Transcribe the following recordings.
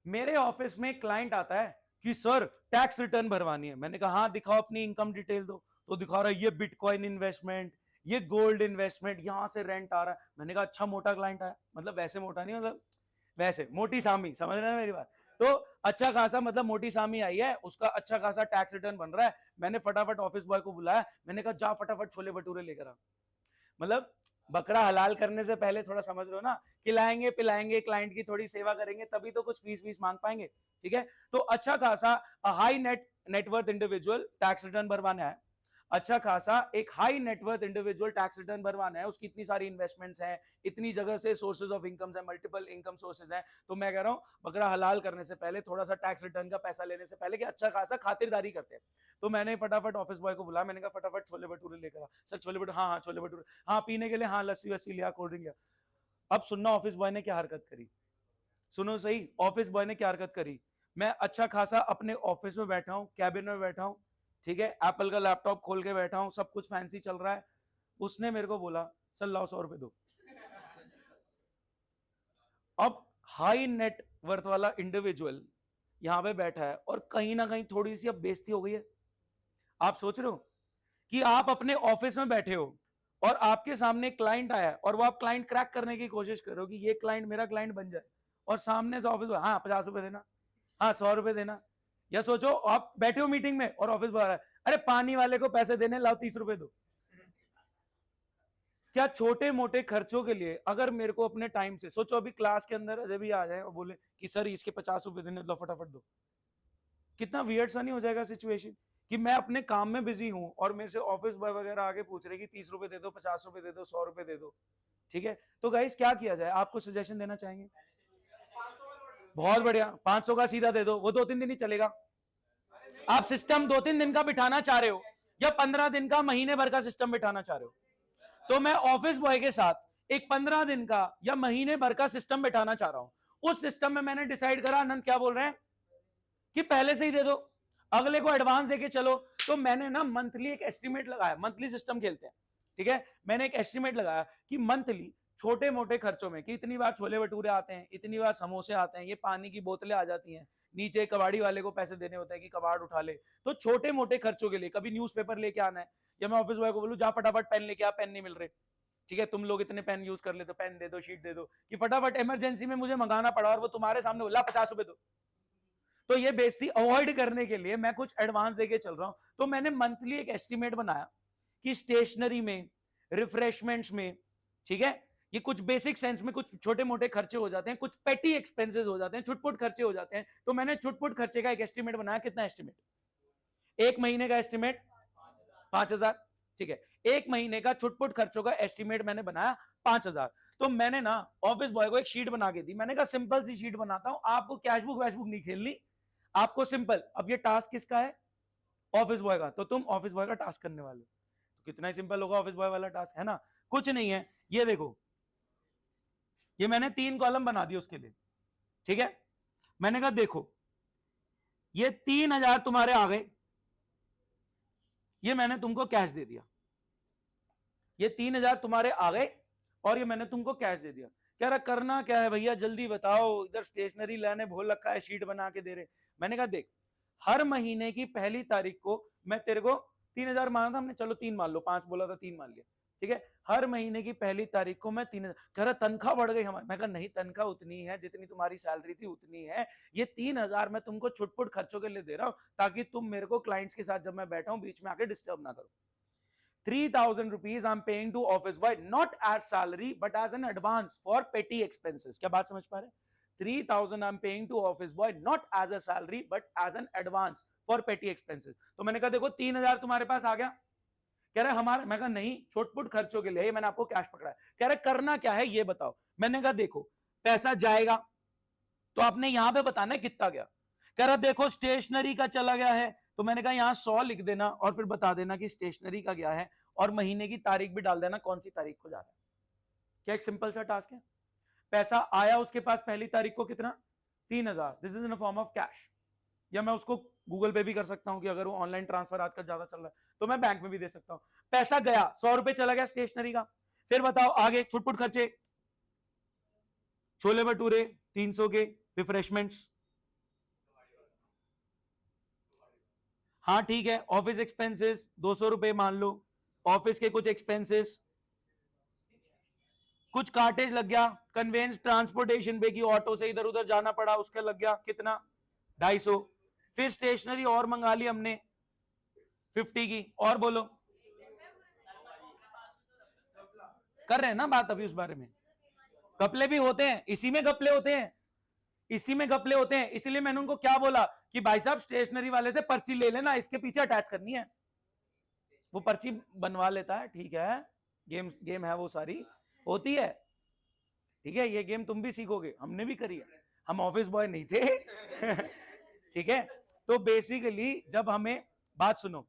मेरे ऑफिस में क्लाइंट आता है कि सर टैक्स रिटर्न भरवानी है। मैंने कहा हाँ दिखाओ, अपनी इनकम डिटेल दो। तो दिखा रहा है ये बिटकॉइन इन्वेस्टमेंट, ये गोल्ड इन्वेस्टमेंट, यहां से रेंट आ रहा है। मैंने कहा अच्छा मोटा क्लाइंट है, मतलब वैसे मोटा नहीं, मतलब वैसे मोटी सामी, समझ रहे हैं मेरी बात। तो अच्छा खासा मतलब मोटी सामी आई है, उसका अच्छा खासा टैक्स रिटर्न बन रहा है। मैंने फटाफट ऑफिस बॉय को बुलाया, मैंने कहा जा फटाफट छोले भटूरे लेकर आ। मतलब बकरा हलाल करने से पहले थोड़ा समझ लो ना, खिलाएंगे पिलाएंगे, क्लाइंट की थोड़ी सेवा करेंगे, तभी तो कुछ फीस वीस मांग पाएंगे। ठीक है, तो अच्छा खासा high net worth individual tax return भरवाना है। अच्छा खासा एक high net worth individual tax return भरवाना है, उसकी इतनी सारी इन्वेस्टमेंट्स हैं, इतनी जगह से सोर्सेज ऑफ इनकम है, मल्टीपल इनकम सोर्सेज हैं। तो मैं कह रहा हूं बकरा हलाल करने से पहले, थोड़ा सा टैक्स रिटर्न का पैसा लेने से पहले, कि अच्छा खासा खातिरदारी करते हैं। तो मैंने फटाफट ऑफिस बॉय को बुलाया, मैंने कहा फटाफट छोले भटूरे लेकर आ। सर छोले भटूरे, हाँ हाँ छोले भटूरे, हाँ पीने के लिए, हाँ लस्सी वस्सी लिया, कोल्ड ड्रिंक लिया। अब सुनना ऑफिस बॉय ने क्या हरकत करी, सुनो सही, ऑफिस बॉय ने क्या हरकत करी। मैं अच्छा खासा अपने ऑफिस में बैठा हूं, कैबिन में बैठा हूं, ठीक है, एप्पल का लैपटॉप खोल के बैठा हूं, सब कुछ फैंसी चल रहा है। उसने मेरे को बोला सर लाओ 100 रुपए दो। अब हाई नेट वर्थ वाला इंडिविजुअल यहां पे बैठा है, और कहीं ना कहीं थोड़ी सी अब बेइज्जती हो गई है। आप सोच रहे हो कि आप अपने ऑफिस में बैठे हो और आपके सामने क्लाइंट आया और वो आप क्लाइंट क्रैक करने की कोशिश कर रहे हो कि ये क्लाइंट मेरा क्लाइंट बन जाए, और सामने से ऑफिस में हाँ 50 रुपए देना, हाँ 100 रुपए देना। या सोचो आप बैठे हो मीटिंग में और ऑफिस में आ रहा है, अरे पानी वाले को पैसे देने, लाओ 30 रुपए दो। क्या छोटे मोटे खर्चों के लिए अगर मेरे को अपने टाइम से, सोचो अभी क्लास के अंदर अजय भी आ जाए और बोले कि सर इसके 50 रुपए देने, लो फटाफट दो, कितना वियर्ड सा नहीं हो जाएगा सिचुएशन, कि मैं अपने काम में बिजी हूं और मेरे से ऑफिस बॉय वगैरह आगे पूछ रहे कि 30 रुपए दे दो, 50 रुपए दे दो, 100 रुपए दे दो। ठीक है, तो गाइस क्या किया जाए, आपको सजेशन देना चाहेंगे। बहुत बढ़िया, 500 का सीधा दे दो, वो 2-3 दिन ही चलेगा। आप सिस्टम 2-3 दिन का बिठाना चाह रहे हो या 15 दिन का, महीने भर का सिस्टम बिठाना चाह रहे हो, तो मैं ऑफिस बॉय के साथ एक 15 दिन का या महीने भर का सिस्टम बिठाना चाह रहा हूं। उस सिस्टम में मैंने डिसाइड करा, आनंद क्या बोल रहे हैं कि पहले से ही दे दो, अगले को एडवांस देके चलो। तो मैंने ना मंथली एक एस्टिमेट लगाया, मंथली सिस्टम खेलते हैं, ठीक है, मैंने एक एस्टिमेट लगाया कि मंथली छोटे मोटे खर्चों में, कि इतनी बार छोले भटूरे आते हैं, इतनी बार समोसे आते हैं, ये पानी की बोतलें आ जाती हैं, नीचे कबाड़ी वाले को पैसे देने होते हैं कि कबाड़ उठा ले। तो छोटे मोटे खर्चों के लिए, कभी न्यूज़पेपर लेके आना है, या मैं ऑफिस बॉय को बोलूं जा फटाफट पेन लेके आ, पेन नहीं मिल रहे, ठीक है तुम लोग इतने पेन यूज कर ले तो पेन दे दो, शीट दे दो, कि फटाफट इमरजेंसी में मुझे मंगाना पड़ा और वो तुम्हारे सामने बोला 50 रुपए दो। तो ये बेइज्जती अवॉइड करने के लिए मैं कुछ एडवांस देके चल रहा हूं। तो मैंने मंथली एक एस्टिमेट बनाया कि स्टेशनरी में, रिफ्रेशमेंट्स में, ठीक है, ये कुछ बेसिक सेंस में कुछ छोटे मोटे खर्चे हो जाते हैं, कुछ पेटी एक्सपेंसेस हो जाते हैं, छुटपुट खर्चे हो जाते हैं। तो मैंने छुटपुट खर्चे का एक एस्टिमेट बनाया। कितना एस्टिमेट, एक महीने का एस्टिमेट 5,000, ठीक है, एक महीने का छुटपुट खर्चों का एस्टिमेट मैंने बनाया 5,000। तो मैंने ना ऑफिस बॉय को एक शीट बना के दी, मैंने कहा सिंपल सी शीट बनाता हूं, आपको कैशबुक वैशबुक नहीं खेलनी, आपको सिंपल, अब ये टास्क किसका है, ऑफिस बॉय का, तो तुम ऑफिस बॉय का टास्क करने वाले हो। तो कितना ही सिंपल होगा ऑफिस बॉय वाला टास्क, है ना, कुछ नहीं है। ये देखो, ये मैंने 3 कॉलम बना दिए उसके लिए, ठीक है, मैंने कहा देखो ये 3,000 तुम्हारे आ गए, ये मैंने तुमको कैश दे दिया, ये 3,000 तुम्हारे आ गए और ये मैंने तुमको कैश दे दिया। कह रहा करना क्या है भैया जल्दी बताओ, इधर स्टेशनरी लाने भूल रखा है, शीट बना के दे रहे। मैंने कहा देख, हर महीने की पहली तारीख को मैं तेरे को 3,000 माना था हमने, चलो 3 मान लो, 5 बोला था 3 मान लिया, ठीक है, हर महीने की पहली तारीख को मैं 3,000। कह रहा तनख्वाह बढ़ गई हमारी, मैं कहा नहीं तनख्वाह उतनी है जितनी तुम्हारी सैलरी थी उतनी है, ये 3,000 मैं तुमको छुटपुट खर्चों के लिए दे रहा हूं, ताकि तुम मेरे को क्लाइंट्स के साथ जब मैं बैठा हूं बीच में आके डिस्टर्ब ना करो। 3,000 rupees I'm paying to office boy not as salary but as an advance for petty expenses। क्या बात समझ पा रहे हैं, 3,000 I'm paying to office boy not as a salary but as an advance for petty expenses। तो मैंने कहा देखो 3,000 तुम्हारे पास आ गया। कह रहे हमारे, मैं कहा नहीं छोटपुट खर्चों के लिए मैंने आपको कैश पकड़ा है। कह रहे करना क्या है ये बताओ। मैंने कहा देखो पैसा जाएगा तो आपने यहां पे बताना है कितना गया। कह रहा देखो स्टेशनरी का चला गया है, तो मैंने कहा यहां 100 लिख देना और फिर बता देना कि स्टेशनरी का गया है, और महीने की तारीख भी डाल देना कौन सी तारीख को जा रहा है। क्या एक सिंपल सा टास्क है। पैसा आया उसके पास पहली तारीख को कितना, 3,000, this is in form of cash, या मैं उसको गूगल पे भी कर सकता हूं कि अगर वो ऑनलाइन ट्रांसफर आजकल ज्यादा चल रहा है तो मैं बैंक में भी दे सकता हूं। पैसा गया 100 रुपए चला गया स्टेशनरी का। फिर बताओ आगे छुटपुट खर्चे, छोले भटूरे 300 के, रिफ्रेशमेंट्स हाँ ठीक है, ऑफिस एक्सपेंसेस 200 रुपए मान लो, ऑफिस के कुछ एक्सपेंसेस, कुछ कार्टेज लग गया, कन्वेंस ट्रांसपोर्टेशन पे की ऑटो से इधर उधर जाना पड़ा उसका लग गया कितना 250, फिर स्टेशनरी और मंगा ली हमने 50 की, और बोलो, कर रहे हैं ना बात अभी उस बारे में। घपले भी होते हैं, इसी में घपले होते हैं, इसी में घपले होते हैं, इसलिए मैंने उनको क्या बोला कि भाई साहब स्टेशनरी वाले से पर्ची ले लेना, इसके पीछे अटैच करनी है, वो पर्ची बनवा लेता है, ठीक है, गेम गेम है वो सारी होती है, ठीक है, ये गेम तुम भी सीखोगे, हमने भी करी है, हम ऑफिस बॉय नहीं थे ठीक है। तो बेसिकली जब हमें, बात सुनो,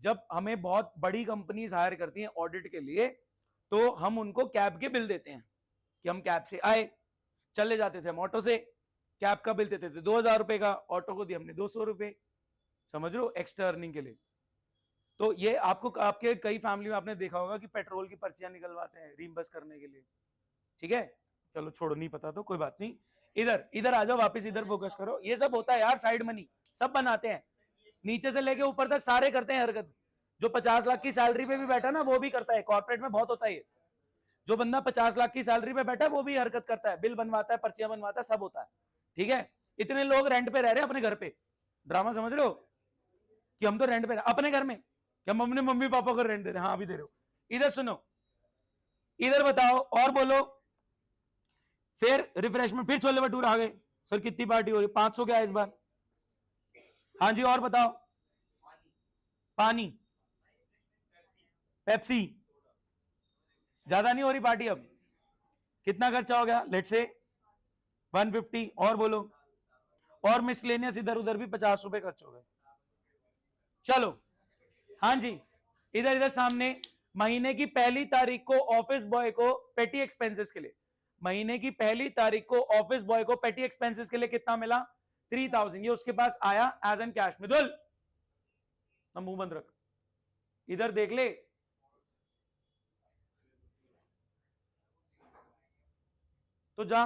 जब हमें बहुत बड़ी कंपनीज हायर करती हैं ऑडिट के लिए, तो हम उनको कैब के बिल देते हैं कि हम कैब से आए, चले जाते थे हम ऑटो से, कैब का बिल देते थे 2000 रुपए का, ऑटो को दिया हमने 200 रुपए, समझ लो एक्स्ट्रा अर्निंग के लिए। तो ये आपको, आपके कई फैमिली में आपने देखा होगा कि पेट्रोल की पर्चियां निकलवाते हैं रीइंबर्स करने के लिए, ठीक है, चलो छोड़ो, नहीं पता तो कोई बात नहीं, इधर इधर आ जाओ, वापस इधर फोकस करो, ये सब होता है यार, साइड मनी सब बनाते हैं, नीचे से लेके ऊपर तक सारे करते हैं हरकत, जो 50 लाख की सैलरी पे भी बैठा ना वो भी करता है, कॉर्पोरेट में बहुत होता है ये, जो बंदा 50 लाख की सैलरी पे बैठा है वो भी हरकत करता है, बिल बनवाता है, पर्चियां बनवाता है, सब होता है, ठीक है। इतने लोग रेंट पे रह रहे हैं अपने घर पे, ड्रामा समझ रहे हो कि हम तो रेंट पे अपने घर में, कि हम अपने मम्मी पापा को रेंट दे रहे हैं, हाँ अभी दे रहे हो, इधर सुनो, इधर बताओ और बोलो, फिर रिफ्रेशमेंट, फिर छोले भटूरे आ गए, सर कितनी पार्टी हो रही, 500 क्या इस बार, हाँ जी और बताओ, पानी, पेप्सी, ज्यादा नहीं हो रही पार्टी अब, कितना खर्चा हो गया, लेट से 150, और बोलो, और मिसलेनियस इधर उधर भी 50 रुपए खर्च हो गए, चलो, हाँ जी, इधर इधर सामने, महीने की पहली तारीख को ऑफिस बॉय को पेटी एक्सपेंसेस के लिए, महीने की पहली तारीख को ऑफिस बॉय को पेटी एक्सपेंसेस के लिए कितना मिला 3000, ये उसके पास आया एज एन कैश। मिदुल मुंह बंद रख, इधर देख ले, तो जा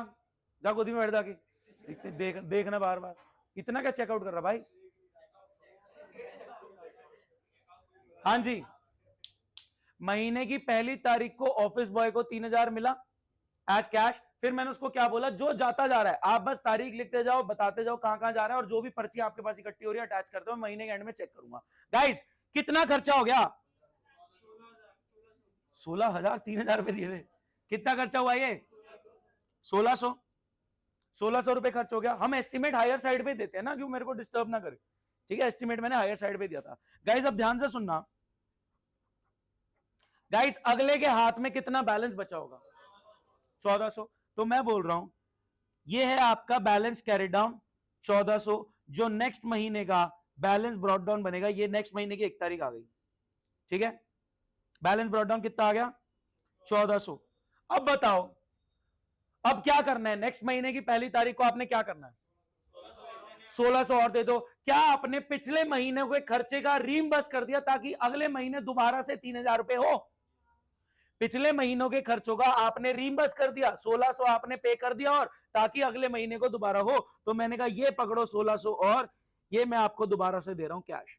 जा गोदी में बैठ जाके देखना बार बार, इतना क्या चेकआउट कर रहा भाई, हाँ जी, महीने की पहली तारीख को ऑफिस बॉय को 3000 मिला एज कैश, फिर मैंने उसको क्या बोला, जो जाता जा रहा है आप बस तारीख लिखते जाओ, बताते जाओ कहां कहां जा रहा है, और जो भी पर्ची आपके पास इकट्ठी हो रही है अटैच करते हो, महीने के एंड में चेक करूंगा। गाइस कितना खर्चा हो गया, 16,000, 3000 रुपए दिए थे, कितना खर्चा हुआ ये 1600 रुपए खर्च हो गया। हम एस्टिमेट हायर साइड पे देते हैं ना, क्यों मेरे को डिस्टर्ब ना करे, ठीक है, एस्टिमेट मैंने हायर साइड पे दिया था। गाइस अब ध्यान से सुनना, गाइस अगले के हाथ में कितना बैलेंस बचा होगा 1400, तो मैं बोल रहा हूं ये है आपका बैलेंस कैरी डाउन 1400, जो नेक्स्ट महीने का बैलेंस ब्रॉड डाउन बनेगा, ये नेक्स्ट महीने की 1 तारीख आ गई, ठीक है, बैलेंस ब्रॉड डाउन कितना आ गया 1400। अब बताओ अब क्या करना है, नेक्स्ट महीने की पहली तारीख को आपने क्या करना है 1600 और दे दो, क्या आपने पिछले महीने के खर्चे का रीइंबर्स कर दिया ताकि अगले महीने दोबारा से 3000 रुपए हो, पिछले महीनों के खर्चों का आपने रीइंबर्स कर दिया, 1600 आपने पे कर दिया और ताकि अगले महीने को दोबारा हो, तो मैंने कहा ये पकड़ो 1600 और ये मैं आपको दोबारा से दे रहा हूं कैश,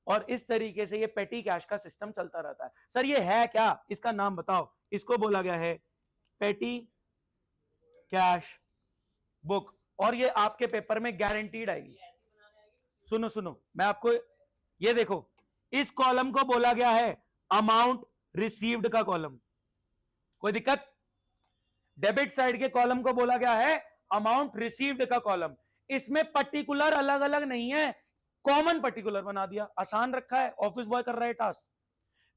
और इस तरीके से ये पेटी कैश का सिस्टम चलता रहता है। सर ये है क्या, इसका नाम बताओ, इसको बोला गया है पेटी कैश बुक, और ये आपके पेपर में गारंटीड आएगी। सुनो सुनो मैं आपको, ये देखो इस कॉलम को बोला गया है अमाउंट रिसीव्ड का कॉलम, कोई दिक्कत, डेबिट साइड के कॉलम को बोला गया है अमाउंट रिसीव्ड का कॉलम, इसमें पर्टिकुलर अलग अलग नहीं है, कॉमन पर्टिकुलर बना दिया, आसान रखा है, ऑफिस बॉय कर रहा है task,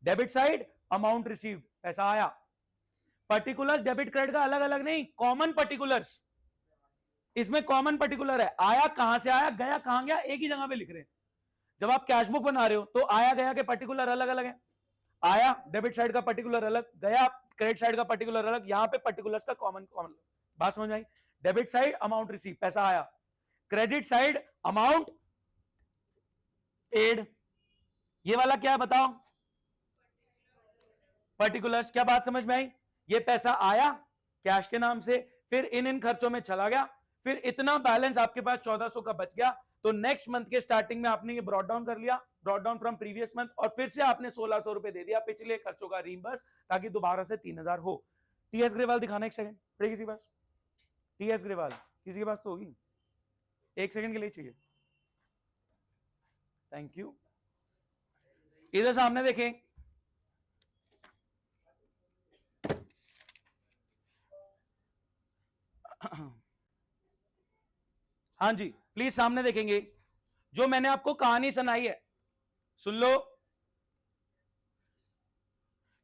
debit side amount received पैसा आया, पर्टिकुलर्स डेबिट क्रेडिट का अलग अलग नहीं, कॉमन पर्टिकुलर्स, इसमें कॉमन पर्टिकुलर है, आया कहां से आया गया कहां गया एक ही जगह पे लिख रहे हैं। जब आप कैश बुक बना रहे हो तो आया गया के पर्टिकुलर अलग अलग है, आया डेबिट साइड का पर्टिकुलर अलग, गया क्रेडिट साइड का पर्टिकुलर अलग, यहां पे पर्टिकुलर्स का कॉमन कॉमन, बात समझ आई, डेबिट साइड अमाउंट रिसीव पैसा आया, क्रेडिट साइड अमाउंट पेड, ये वाला क्या है बताओ पर्टिकुलर्स, क्या बात समझ में आई, ये पैसा आया कैश के नाम से, फिर इन खर्चों में चला गया, फिर इतना बैलेंस आपके पास 1400 का बच गया, तो नेक्स्ट मंथ के स्टार्टिंग में आपने ये ब्रॉट डाउन कर लिया, brought down from previous month, और फिर से आपने 1600 रुपए दे दिया पिछले खर्चों का रीइंबर्स, ताकि दोबारा से 3000 हो। टीएस ग्रेवाल दिखाना एक सेकंड, किसी के पास टीएस ग्रेवाल किसी के पास तो होगी, एक सेकंड के लिए चाहिए, थैंक यू। इधर सामने देखें, हाँ जी प्लीज सामने देखेंगे, जो मैंने आपको कहानी सुनाई है, सुन लो,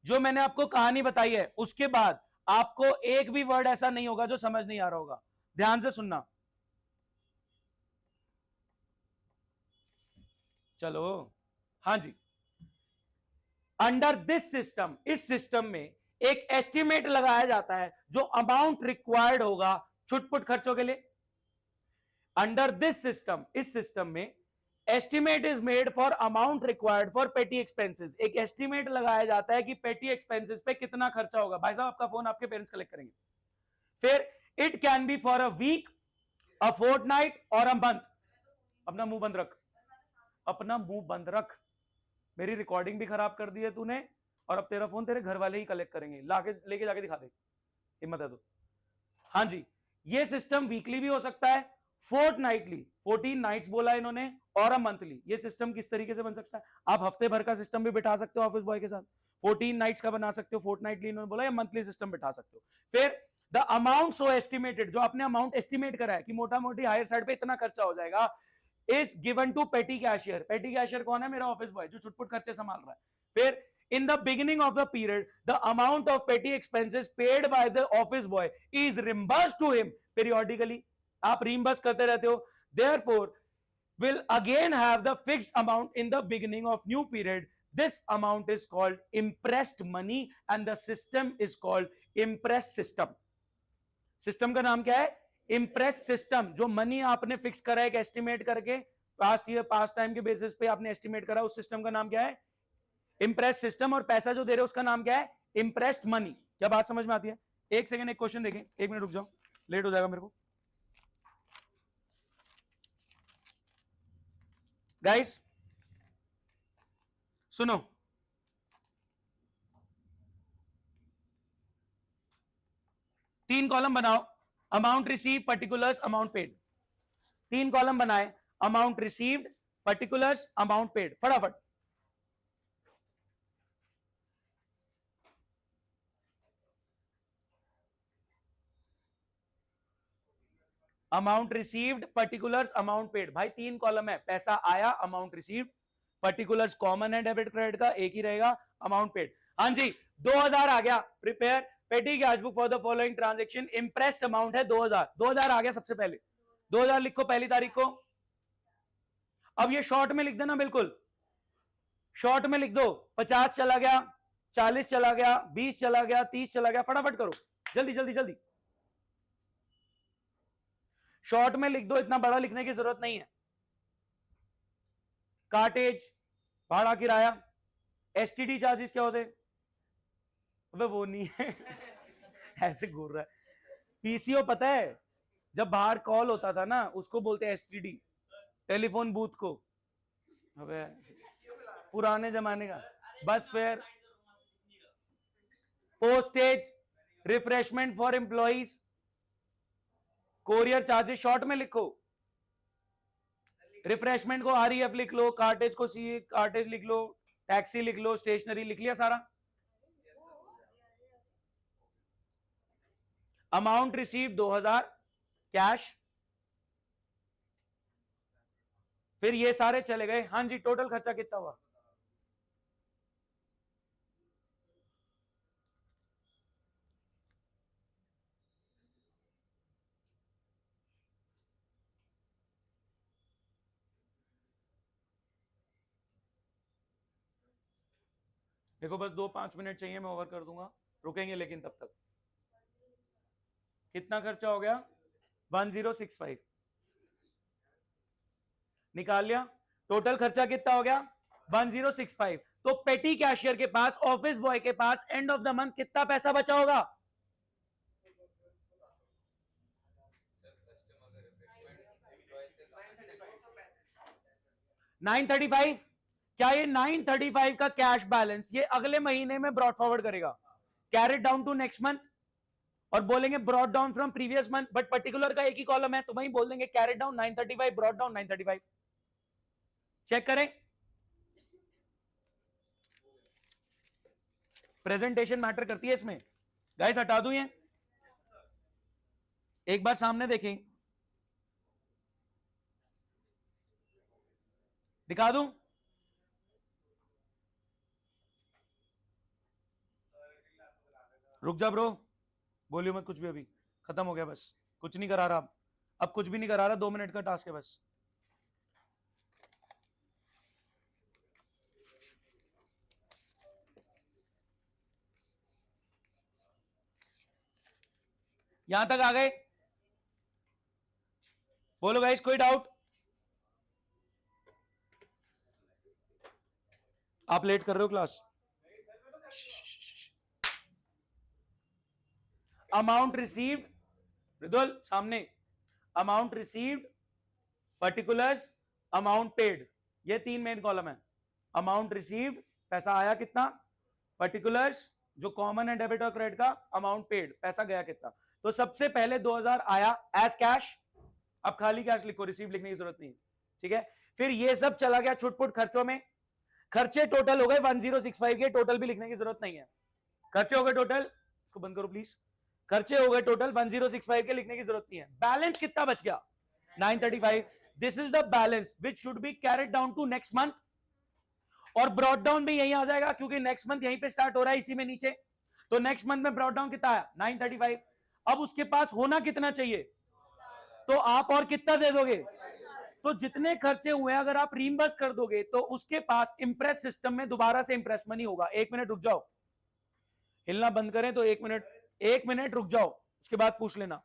जो मैंने आपको कहानी बताई है उसके बाद आपको एक भी वर्ड ऐसा नहीं होगा जो समझ नहीं आ रहा होगा, ध्यान से सुनना। चलो हाँ जी, अंडर दिस सिस्टम, इस सिस्टम में एक एस्टिमेट लगाया जाता है जो अमाउंट रिक्वायर्ड होगा छुटपुट खर्चों के लिए। अंडर दिस सिस्टम, इस सिस्टम में estimate is made for amount required for पेटी एक्सपेंसेस, एक एस्टिमेट लगाया जाता है कि पेटी एक्सपेंसेस पे कितना खर्चा होगा। भाई साहब आपका फोन आपके पेरेंट्स कलेक्ट करेंगे। फिर it can be for a week, a fortnight और अ मंथ। अपना मुंह बंद रख, अपना मुंह बंद रख, मेरी रिकॉर्डिंग भी खराब कर दी है तूने, और अब तेरा फोन तेरे घर वाले ही कलेक्ट करेंगे, लाके लेके जाके दिखा दे, हिम्मत है तो। हाँ जी, ये सिस्टम वीकली भी हो सकता है, फोर्टनाइटली 14 नाइट्स बोला इन्होंने, और मंथली। ये सिस्टम किस तरीके से बन सकता है, आप हफ्ते भर का सिस्टम भी बिठा सकते हो ऑफिस बॉय के साथ, 14 नाइट्स का बना सकते हो फोर्टनाइटली इन्होंने बोला, या मंथली सिस्टम बिठा सकते हो। फिर द अमाउंट सो एस्टिमेटेड, जो आपने अमाउंट एस्टिमेट करा है कि मोटा मोटी हायर साइड पे इतना खर्चा हो जाएगा, इज गिवन टू पेटी कैशियर। पेटी कैशियर कौन है, मेरा ऑफिस बॉय जो छुटपुट खर्चे संभाल रहा है। फिर in the beginning of the period the amount of petty expenses paid by the office boy is reimbursed to him periodically, आप reimburse करते रहते हो, therefore will again have the fixed amount in the beginning of new period. This amount is called impressed money and the system is called impress system. System का नाम क्या है, impress system. जो money आपने fix करा है एक estimate करके, पास्ट ईयर पास्ट टाइम के बेसिस पे आपने एस्टिमेट करा, उस सिस्टम का नाम क्या है, इंप्रेस सिस्टम। और पैसा जो दे रहे हो उसका नाम क्या है, इंप्रेस्ड मनी। क्या बात समझ में आती है? एक सेकंड, एक क्वेश्चन देखें, एक मिनट रुक जाओ, लेट हो जाएगा मेरे को। गाइस सुनो, तीन कॉलम बनाओ, amount receive, particulars, amount paid. तीन कॉलम बनाए, amount received, particulars, amount paid, फटाफट। Amount received, particulars, amount paid. भाई तीन कॉलम है, पैसा आया, अमाउंट रिसीव्ड, पर्टिकुलर्स कॉमन है डेबिट क्रेडिट का, एक ही रहेगा, अमाउंट पेड। हाँ जी 2000 आ गया, प्रिपेयर पेटी cash book for the following transaction, impressed amount है 2000, 2000 आ गया सबसे पहले, 2000 लिखो पहली तारीख को। अब ये शॉर्ट में लिख देना, बिल्कुल शॉर्ट में लिख दो, 50 चला गया, 40 चला गया, 20 चला गया, 30 चला गया, फटाफट करो, जल्दी जल्दी जल्दी, शॉर्ट में लिख दो, इतना बड़ा लिखने की जरूरत नहीं है। कार्टेज, भाड़ा किराया, एसटीडी चार्जेस क्या होते, अबे वो नहीं है ऐसे घूर रहा है। पीसीओ पता है, जब बाहर कॉल होता था ना उसको बोलते हैं एसटीडी, टेलीफोन बूथ को, अबे पुराने जमाने का। बस fair, postage, refreshment for employees, courier charges short में लिखो, रिफ्रेशमेंट को आरईएफ लिख लो, कार्टेज को सी कार्टेज लिख लो, टैक्सी लिख लो, स्टेशनरी लिख लिया सारा। अमाउंट रिसीव 2000 कैश, फिर ये सारे चले गए। हाँ जी टोटल खर्चा कितना हुआ, देखो बस 2-5 मिनट चाहिए, मैं ओवर कर दूंगा, रुकेंगे लेकिन तब तक। कितना खर्चा हो गया, 1065 निकाल लिया, टोटल खर्चा कितना हो गया 1065। तो पेटी कैशियर के पास, ऑफिस बॉय के पास एंड ऑफ द मंथ कितना पैसा बचा होगा, 935, क्या ये 935 का कैश बैलेंस ये अगले महीने में ब्रॉड फॉरवर्ड करेगा, carried down to next month, और बोलेंगे brought down from previous month, but particular का एक ही कॉलम है तो वहीं बोल देंगे carried down 935, brought down 935। Check करें, प्रेजेंटेशन मैटर करती है इसमें। गाइस हटा दूं ये, एक बार सामने देखें, दिखा दूं, रुक जा ब्रो, बोलियो मत कुछ भी, अभी खत्म हो गया, बस कुछ नहीं करा रहा, अब कुछ भी नहीं करा रहा, 2 मिनट का टास्क है बस। यहां तक आ गए, बोलो गाइस कोई डाउट? आप लेट कर रहे हो क्लास। अमाउंट रिसीव्ड, रिदुल सामने, amount received, particulars, amount paid, ये 3 मेन कॉलम है। अमाउंट रिसीव्ड, पैसा आया कितना, पर्टिकुलर्स जो कॉमन है डेबिट और क्रेडिट का, अमाउंट पेड, पैसा गया कितना। तो सबसे पहले 2000 आया एज कैश, अब खाली कैश लिखो, रिसीव लिखने की जरूरत नहीं, ठीक है। फिर ये सब चला गया छुटपुट खर्चों में, खर्चे टोटल हो गए 1065 के, टोटल भी लिखने की जरूरत नहीं है, खर्चे हो गए टोटल, इसको बंद करो प्लीज, खर्चे हो गए टोटल 1065 के, लिखने की जरूरत नहीं है। बैलेंस कितना बच गया 935, this is the balance which should be carried down to next month, और ब्रॉड डाउन भी यहीं आ जाएगा क्योंकि नेक्स्ट मंथ यहीं पे स्टार्ट हो रहा है इसी में नीचे, तो नेक्स्ट मंथ में ब्रॉड डाउन कितना आया 935। अब उसके पास होना कितना चाहिए, तो आप और कितना दे दोगे, तो जितने खर्चे हुए अगर आप रीइंबर्स कर दोगे तो उसके पास इंप्रेस सिस्टम में दोबारा से इंप्रेस मनी होगा। 1 मिनट रुक जाओ, हिलना बंद करें तो 1 मिनट रुक जाओ, उसके बाद पूछ लेना।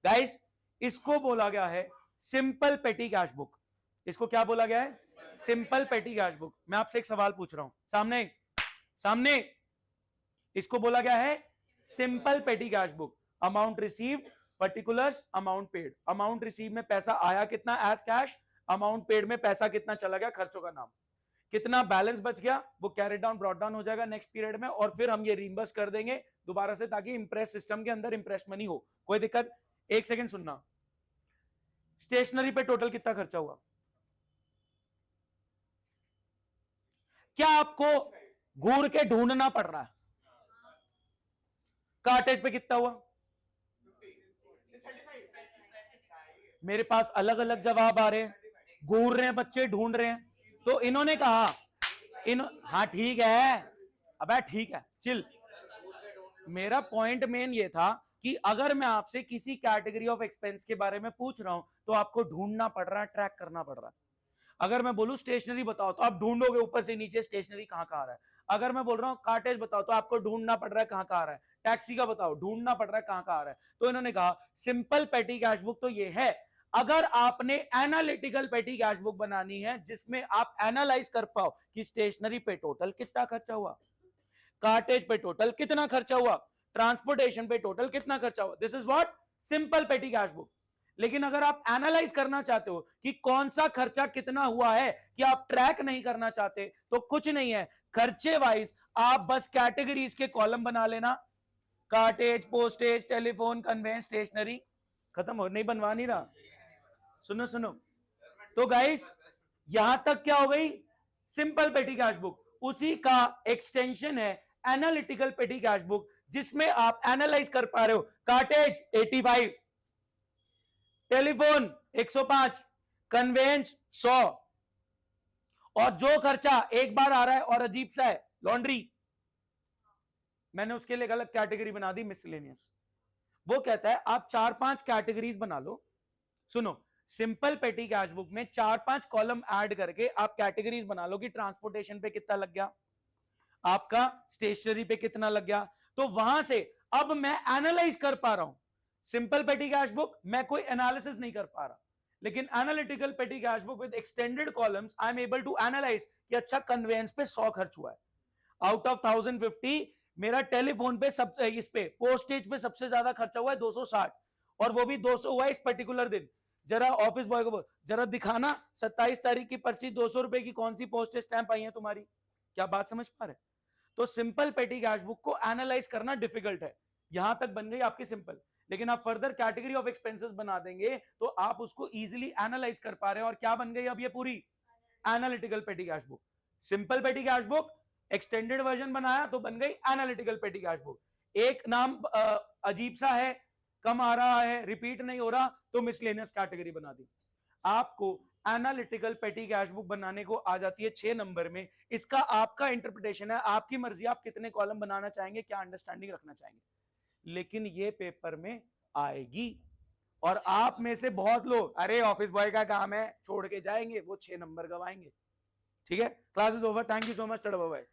गाइस इसको बोला गया है सिंपल पेटी कैश बुक, इसको क्या बोला गया है, सिंपल पेटी कैश बुक। मैं आपसे एक सवाल पूछ रहा हूं, सामने सामने, इसको बोला गया है सिंपल पेटी cash book. Amount received, particulars, amount paid, amount receive में पैसा आया कितना एज कैश, अमाउंट पेड में पैसा कितना चला गया, खर्चों का नाम, कितना बैलेंस बच गया वो कैरी डाउन ब्रॉट डाउन हो जाएगा नेक्स्ट पीरियड में, और फिर हम ये रीइंबर्स कर देंगे दोबारा से ताकि इंप्रेस सिस्टम के अंदर इंप्रेस मनी हो। कोई दिक्कत? 1 सेकंड सुनना, स्टेशनरी पे टोटल कितना खर्चा हुआ, क्या आपको घूर के ढूंढना पड़ रहा है, कार्टेज पे कितना हुआ, मेरे पास अलग अलग जवाब आ रहे हैं, घूर रहे हैं बच्चे, ढूंढ रहे हैं, तो इन्होंने कहा हाँ ठीक है, अबे ठीक है चिल। मेरा पॉइंट मेन ये था कि अगर मैं आपसे किसी कैटेगरी ऑफ एक्सपेंस के बारे में पूछ रहा हूं तो आपको ढूंढना पड़ रहा है, ट्रैक करना पड़ रहा है। अगर मैं बोलूं स्टेशनरी बताओ तो आप ढूंढोगे ऊपर से नीचे स्टेशनरी कहां कहां आ रहा है। अगर मैं बोल रहा हूं कार्टेज बताओ तो आपको ढूंढना पड़ रहा है कहां कहां आ रहा है। टैक्सी का बताओ, ढूंढना पड़ रहा है कहां कहां आ रहा है। तो इन्होंने कहा सिंपल पेटी कैश बुक तो ये है, अगर आपने एनालिटिकल पेटी कैश बुक बनानी है जिसमें आप एनालाइज कर पाओ कि स्टेशनरी पे टोटल कितना खर्चा हुआ, कार्टेज पे टोटल कितना खर्चा हुआ, ट्रांसपोर्टेशन पे टोटल कितना खर्चा हुआ, दिस इज व्हाट सिंपल पेटी कैश बुक। लेकिन अगर आप एनालाइज करना चाहते हो कि कौन सा खर्चा कितना हुआ है, कि आप ट्रैक नहीं करना चाहते, तो कुछ नहीं है, खर्चे वाइज आप बस कैटेगरीज के कॉलम बना लेना, cartage, postage, telephone, conveyance, stationery, खत्म हो, नहीं बनवा नहीं रहा। सुनो सुनो, तो गाइस यहां तक क्या हो गई, सिंपल पेटी कैश बुक, उसी का एक्सटेंशन है एनालिटिकल पेटी कैश बुक, जिसमें आप एनालाइज कर पा रहे हो कार्टेज 85, टेलीफोन 105, कन्वेंस 100, और जो खर्चा एक बार आ रहा है और अजीब सा है लॉन्ड्री, मैंने उसके लिए अलग कैटेगरी बना दी मिसलेनियस। वो कहता है आप 4-5 कैटेगरीज बना लो। सुनो, सिंपल पेटी कैश बुक में 4-5 कॉलम ऐड करके आप कैटेगरीज बना लो कि ट्रांसपोर्टेशन पे कितना लग गया, आपका स्टेशनरी पे कितना लग गया, तो वहां से अब मैं एनालाइज कर पा रहा हूं। सिंपल पेटी कैश बुक मैं कोई एनालिसिस नहीं कर पा रहा, लेकिन analytical petty cash book with extended columns I am able to analyse कि अच्छा कन्वेंस पे 100 खर्च हुआ है, आउट ऑफ 1050 मेरा टेलीफोन पे सब, इस पे पोस्टेज पे सबसे ज्यादा खर्चा हुआ है 260, और वो भी 200 हुआ है इस पर्टिकुलर दिन। जरा ऑफिस बॉय को जरा दिखाना 27 तारीख की पर्ची 200 रुपए की कौन सी पोस्टेज स्टैंप आई है तुम्हारी, क्या बात समझ पा रहे? तो सिंपल पेटी कैश बुक को एनालाइज करना डिफिकल्ट है, यहां तक बन गई आपकी सिंपल। लेकिन आप फर्दर कैटेगरी ऑफ एक्सपेंसेस बना देंगे तो आप उसको इजीली एनालाइज कर पा रहे हैं। और क्या बन गई अब ये पूरी analytical petty cash book. Simple पेटी कैश बुक, एक्सटेंडेड वर्जन बनाया तो बन गई एनालिटिकल पेटी कैश बुक। एक नाम अजीब सा है, कम आ रहा है, रिपीट नहीं हो रहा, तो मिसलेनियस कैटेगरी बना दी। आपको एनालिटिकल पेटी कैश बुक बनाने को आ जाती है 6 नंबर में। इसका आपका इंटरप्रिटेशन है, आपकी मर्जी, आप कितने कॉलम बनाना चाहेंगे, क्या अंडरस्टैंडिंग रखना चाहेंगे, लेकिन ये पेपर में आएगी। और आप में से बहुत लोग अरे ऑफिस बॉय का काम है छोड़ के जाएंगे, वो 6 नंबर गवाएंगे। ठीक है, class is over, thank you so much, ta-ta bye bye.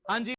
हाँ जी।